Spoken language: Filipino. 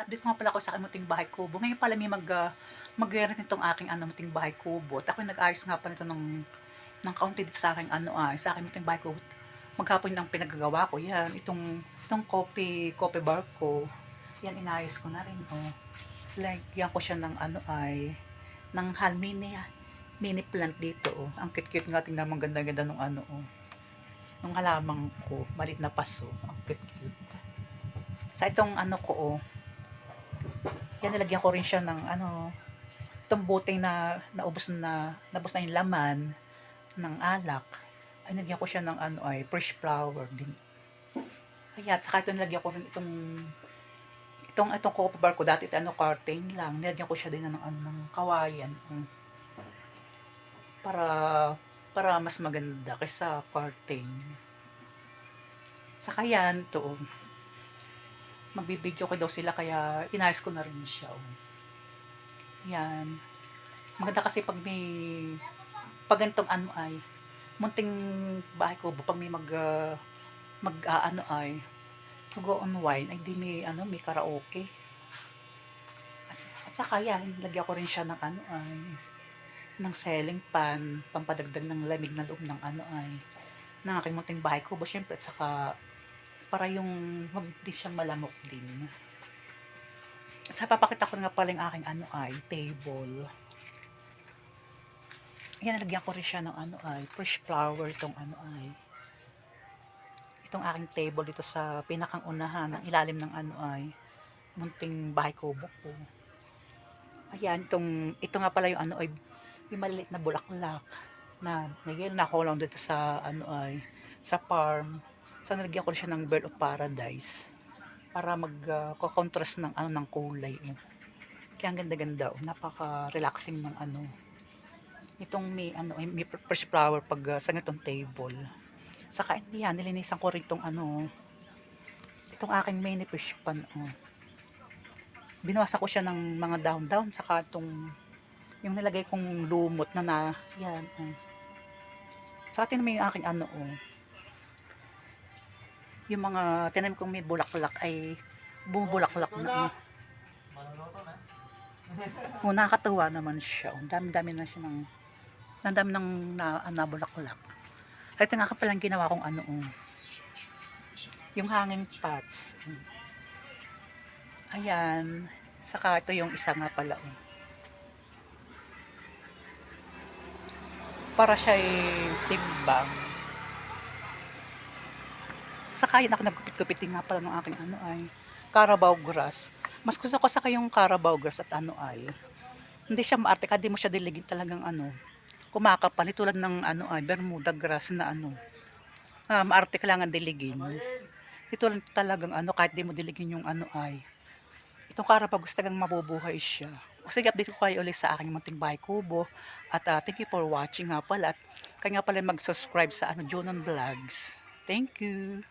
Update nga pala ako sa aking munting bahay kubo. Ngayon pala may magre-rent nitong aking munting bahay kubo. At ako'y nag-ayos nga pala nito ng kaunti dito sa aking sa aking munting bahay kubo. Maghapon ang pinagagawa ko. Yan, itong coffee bar ko. Yan, inayos ko na rin. Oh. Lagyan ko siya ng ng mini plant dito. Oh. Ang cute-cute nga, tingnan mo, ganda-ganda nung nung halamang ko, malit na paso. Ang cute-cute. Sa itong ko, yan, nilagyan ko rin siya ng itong buteng na nabos na yung laman ng alak. Ay, nilagyan ko siya ng fresh flower din. Kaya, at saka ito nilagyan ko rin itong coffee bar ko. Dati ito curtain lang. Nilagyan ko siya din ng kawayan. Para mas maganda kaysa curtain. Saka yan, ito, magbibideo ko daw sila, kaya inayos ko na rin siya. Yan. Maganda kasi pag ganitong munting bahay ko, pag may go on wine, ay di may karaoke. At saka yan, lagyan ko rin siya ng ng ceiling fan, pampadagdag ng lamig na loob ng ng aking munting bahay ko. Syempre, at saka para yung hindi siyang malamok din. Sa papakita ko nga pala yung aking table. Ayan, nalagyan ko rin siya ng fresh flower itong itong aking table dito sa pinakang unahan ng ilalim ng munting bahay kubo ko. Ayan, ito nga pala yung yung maliliit na bulaklak na ngayon nakuha lang dito sa sa farm. So, nalagyan ko siya ng bird of paradise para mag-contrast ng ng kulay. Kaya ang ganda-ganda, napaka-relaxing ng itong may fresh flower pag sa ganitong table. Saka yan, nilinisan ko rin itong itong aking mini fish pan. Binawasan ko siya ng mga dahon-dahon, saka yung nilagay kong lumot na yan. Sa atin may aking yung mga tinanim kong may bulaklak ay bumubulaklak na. Nakakatuwa naman siya. Dami-dami na siya dami ng nabulaklak. Ito nga palang ginawa kong yung hanging pots. Ayan. Saka ito yung isa nga pala. Para siya timbang. Saka yun, ako nagkupit-kupitin nga pala ng aking Carabao grass. Mas gusto ko saka yung Carabao grass at hindi siya maarte, hindi mo siya diligin talagang kumakapal, tulad ng Bermuda grass na maarte kailangan diligin. Ito lang talagang kahit di mo diligin yung itong Carabao grass talagang mabubuhay siya. Sige, update ko kayo ulit sa aking munting bahay kubo. At thank you for watching nga pala. At kaya nga pala mag-subscribe sa Jonan Vlogs. Thank you.